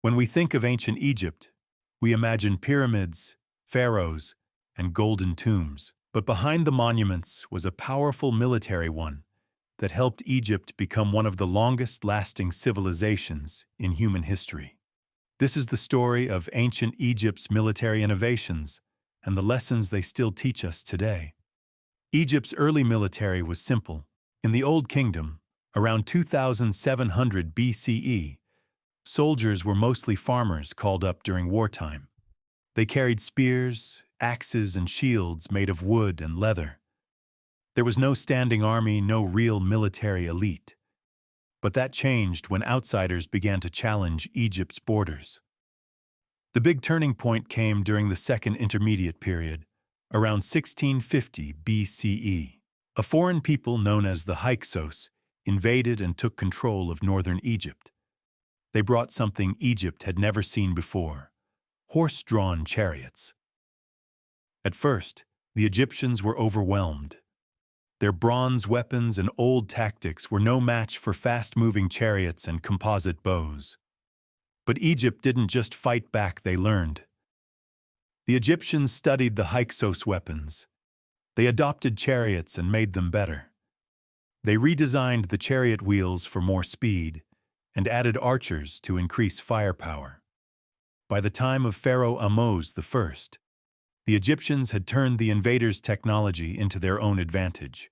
When we think of ancient Egypt, we imagine pyramids, pharaohs, and golden tombs. But behind the monuments was a powerful military one that helped Egypt become one of the longest-lasting civilizations in human history. This is the story of ancient Egypt's military innovations and the lessons they still teach us today. Egypt's early military was simple. In the Old Kingdom, around 2700 BCE, soldiers were mostly farmers called up during wartime. They carried spears, axes, and shields made of wood and leather. There was no standing army, no real military elite. But that changed when outsiders began to challenge Egypt's borders. The big turning point came during the Second Intermediate Period, around 1650 BCE. A foreign people known as the Hyksos invaded and took control of northern Egypt. They brought something Egypt had never seen before: horse-drawn chariots. At first, the Egyptians were overwhelmed. Their bronze weapons and old tactics were no match for fast-moving chariots and composite bows. But Egypt didn't just fight back, they learned. The Egyptians studied the Hyksos weapons. They adopted chariots and made them better. They redesigned the chariot wheels for more speed and added archers to increase firepower. By the time of Pharaoh Ahmose I, the Egyptians had turned the invaders' technology into their own advantage.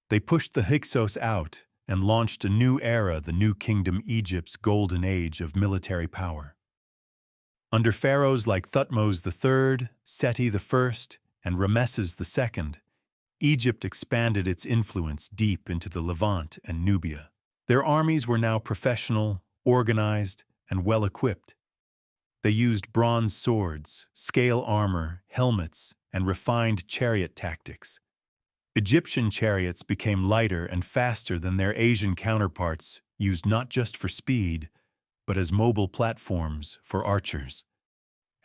They pushed the Hyksos out and launched a new era, the New Kingdom, Egypt's golden age of military power. Under pharaohs like Thutmose III, Seti I, and Ramesses II, Egypt expanded its influence deep into the Levant and Nubia. Their armies were now professional, organized, and well-equipped. They used bronze swords, scale armor, helmets, and refined chariot tactics. Egyptian chariots became lighter and faster than their Asian counterparts, used not just for speed, but as mobile platforms for archers.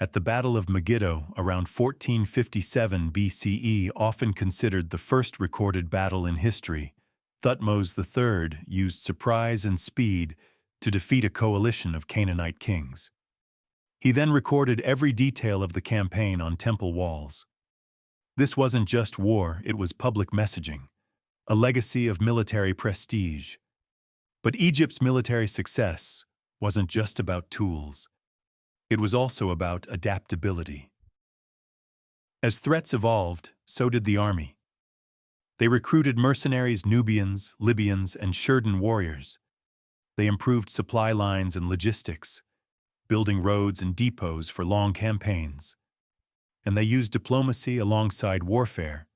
At the Battle of Megiddo, around 1457 BCE, often considered the first recorded battle in history, Thutmose III used surprise and speed to defeat a coalition of Canaanite kings. He then recorded every detail of the campaign on temple walls. This wasn't just war, it was public messaging, a legacy of military prestige. But Egypt's military success wasn't just about tools. It was also about adaptability. As threats evolved, so did the army. They recruited mercenaries, Nubians, Libyans, and Shurdan warriors. They improved supply lines and logistics, building roads and depots for long campaigns. And they used diplomacy alongside warfare,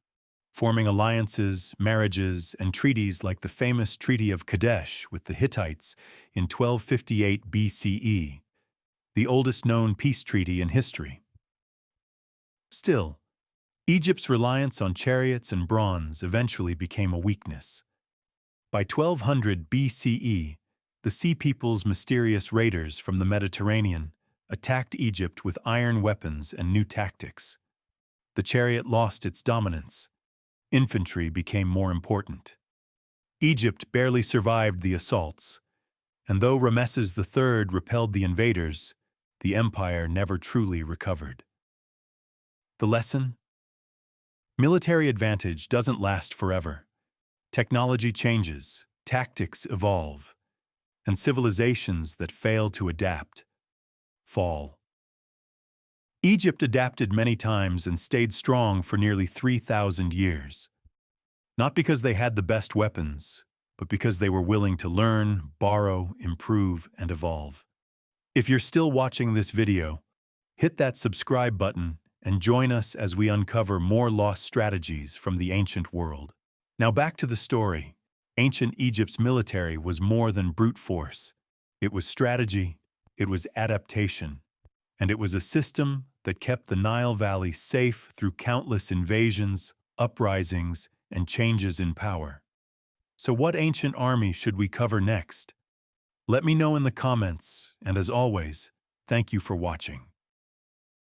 forming alliances, marriages, and treaties like the famous Treaty of Kadesh with the Hittites in 1258 BCE, the oldest known peace treaty in history. Still, Egypt's reliance on chariots and bronze eventually became a weakness. By 1200 BCE, the Sea People's mysterious raiders from the Mediterranean attacked Egypt with iron weapons and new tactics. The chariot lost its dominance. Infantry became more important. Egypt barely survived the assaults, and though Ramesses III repelled the invaders, the empire never truly recovered. The lesson? Military advantage doesn't last forever. Technology changes, tactics evolve, and civilizations that fail to adapt fall. Egypt adapted many times and stayed strong for nearly 3,000 years. Not because they had the best weapons, but because they were willing to learn, borrow, improve, and evolve. If you're still watching this video, hit that subscribe button and join us as we uncover more lost strategies from the ancient world. Now back to the story. Ancient Egypt's military was more than brute force. It was strategy, it was adaptation, and it was a system that kept the Nile Valley safe through countless invasions, uprisings, and changes in power. So what ancient army should we cover next? Let me know in the comments, and as always, thank you for watching.